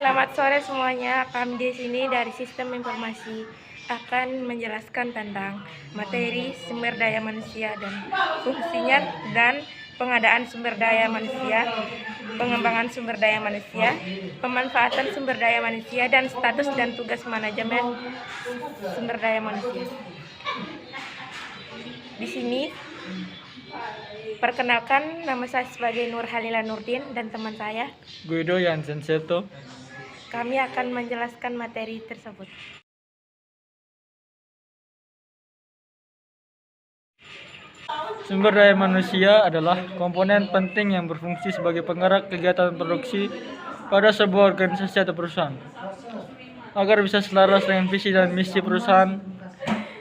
Selamat sore semuanya. Kami di sini dari Sistem Informasi akan menjelaskan tentang materi sumber daya manusia dan fungsinya dan pengadaan sumber daya manusia, pengembangan sumber daya manusia, pemanfaatan sumber daya manusia, dan status dan tugas manajemen sumber daya manusia. Di sini perkenalkan, nama saya sebagai Nur Halila Nurdin dan teman saya Guido Yansen Seto. Kami akan menjelaskan materi tersebut. Sumber daya manusia adalah komponen penting yang berfungsi sebagai penggerak kegiatan produksi pada sebuah organisasi atau perusahaan. Agar bisa selaras dengan visi dan misi perusahaan,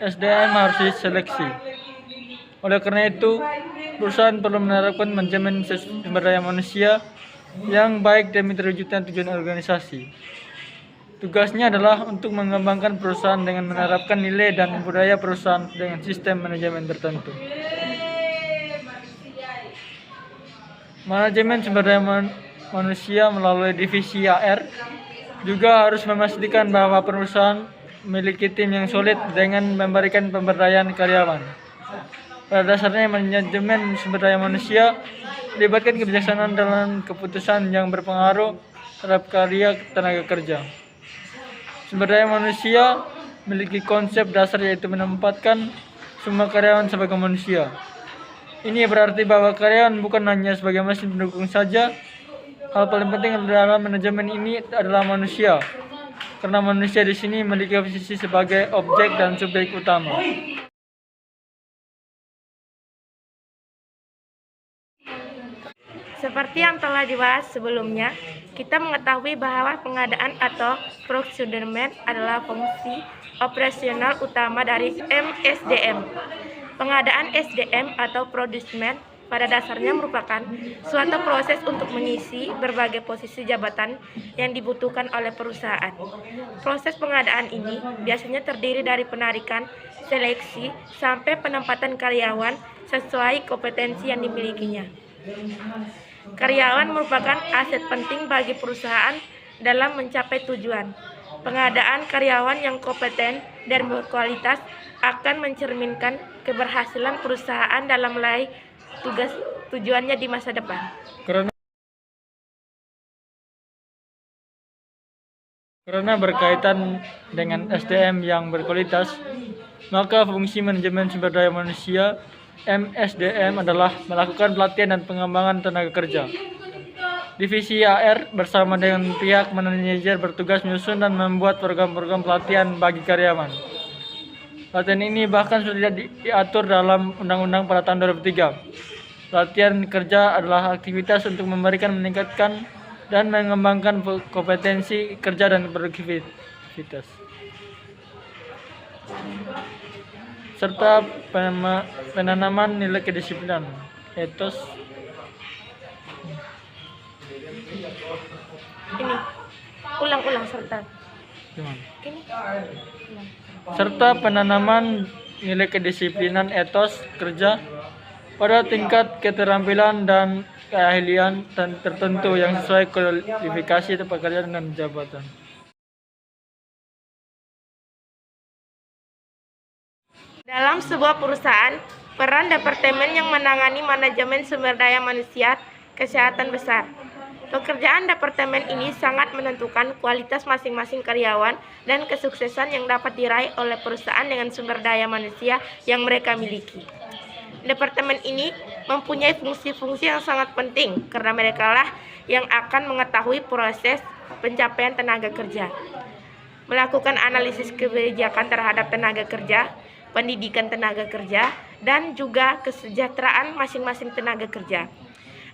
SDM harus diseleksi. Oleh karena itu, perusahaan perlu menerapkan manajemen sumber daya manusia yang baik demi terwujudnya tujuan organisasi. Tugasnya adalah untuk mengembangkan perusahaan dengan menerapkan nilai dan budaya perusahaan dengan sistem manajemen tertentu. Manajemen sumber daya manusia melalui divisi AR juga harus memastikan bahwa perusahaan memiliki tim yang solid dengan memberikan pemberdayaan karyawan. Pada dasarnya, manajemen sumber daya manusia melibatkan kebijaksanaan dalam keputusan yang berpengaruh terhadap karya tenaga kerja. Sumber daya manusia memiliki konsep dasar yaitu menempatkan semua karyawan sebagai manusia. Ini berarti bahwa karyawan bukan hanya sebagai mesin pendukung saja. Hal paling penting dalam manajemen ini adalah manusia, karena manusia di sini memiliki posisi sebagai objek dan subjek utama. Seperti yang telah dibahas sebelumnya, kita mengetahui bahwa pengadaan atau procurement adalah fungsi operasional utama dari MSDM. Pengadaan SDM atau procurement pada dasarnya merupakan suatu proses untuk mengisi berbagai posisi jabatan yang dibutuhkan oleh perusahaan. Proses pengadaan ini biasanya terdiri dari penarikan, seleksi, sampai penempatan karyawan sesuai kompetensi yang dimilikinya. Karyawan merupakan aset penting bagi perusahaan dalam mencapai tujuan. Pengadaan karyawan yang kompeten dan berkualitas akan mencerminkan keberhasilan perusahaan dalam meraih tujuannya di masa depan. Karena berkaitan dengan SDM yang berkualitas, maka fungsi manajemen sumber daya manusia MSDM adalah melakukan pelatihan dan pengembangan tenaga kerja. Divisi AR bersama dengan pihak manajer bertugas menyusun dan membuat program-program pelatihan bagi karyawan. Pelatihan ini bahkan sudah diatur dalam Undang-Undang pada tahun 2003. Pelatihan kerja adalah aktivitas untuk meningkatkan dan mengembangkan kompetensi kerja dan produktivitas, serta penanaman nilai kedisiplinan, etos. Ini ulang serta. Ini Serta penanaman nilai kedisiplinan etos kerja pada tingkat keterampilan dan keahlian tertentu yang sesuai kualifikasi pekerjaan dan jabatan. Dalam sebuah perusahaan, peran departemen yang menangani manajemen sumber daya manusia kesehatan besar. Pekerjaan departemen ini sangat menentukan kualitas masing-masing karyawan dan kesuksesan yang dapat diraih oleh perusahaan dengan sumber daya manusia yang mereka miliki. Departemen ini mempunyai fungsi-fungsi yang sangat penting karena merekalah yang akan mengetahui proses pencapaian tenaga kerja, melakukan analisis kebijakan terhadap tenaga kerja, pendidikan tenaga kerja, dan juga kesejahteraan masing-masing tenaga kerja.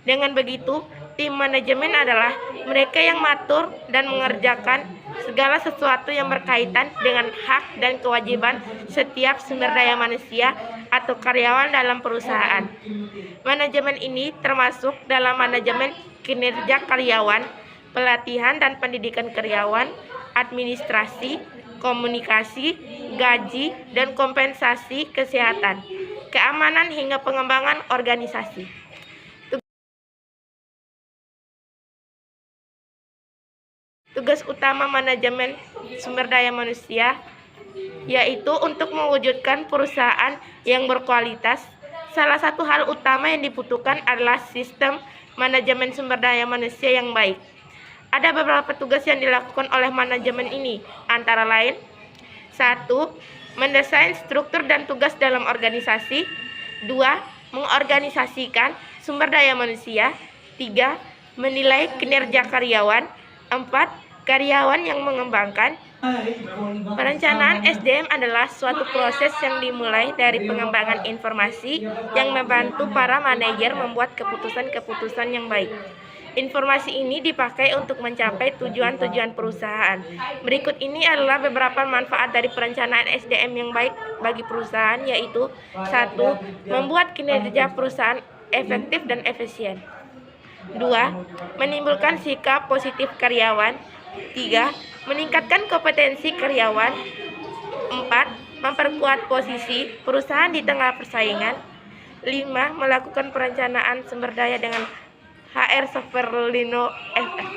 Dengan begitu, tim manajemen adalah mereka yang mengatur dan mengerjakan segala sesuatu yang berkaitan dengan hak dan kewajiban setiap sumber daya manusia atau karyawan dalam perusahaan. Manajemen ini termasuk dalam manajemen kinerja karyawan, pelatihan dan pendidikan karyawan, administrasi, komunikasi, gaji, dan kompensasi kesehatan, keamanan hingga pengembangan organisasi. Tugas utama manajemen sumber daya manusia yaitu untuk mewujudkan perusahaan yang berkualitas. Salah satu hal utama yang dibutuhkan adalah sistem manajemen sumber daya manusia yang baik. Ada beberapa tugas yang dilakukan oleh manajemen ini, antara lain: 1. Mendesain struktur dan tugas dalam organisasi. 2. Mengorganisasikan sumber daya manusia. 3. Menilai kinerja karyawan. 4. Karyawan yang mengembangkan. Perencanaan SDM adalah suatu proses yang dimulai dari pengembangan informasi yang membantu para manajer membuat keputusan-keputusan yang baik. Informasi ini dipakai untuk mencapai tujuan-tujuan perusahaan. Berikut ini adalah beberapa manfaat dari perencanaan SDM yang baik bagi perusahaan, yaitu: 1. Membuat kinerja perusahaan efektif dan efisien. 2. Menimbulkan sikap positif karyawan. 3. Meningkatkan kompetensi karyawan. 4. Memperkuat posisi perusahaan di tengah persaingan. 5. Melakukan perencanaan sumber daya dengan HR software Lino FF.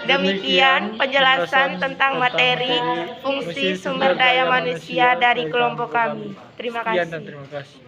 Demikian penjelasan tentang materi fungsi sumber daya manusia dari kelompok kami. Terima Sekian dan kasih. terima kasih.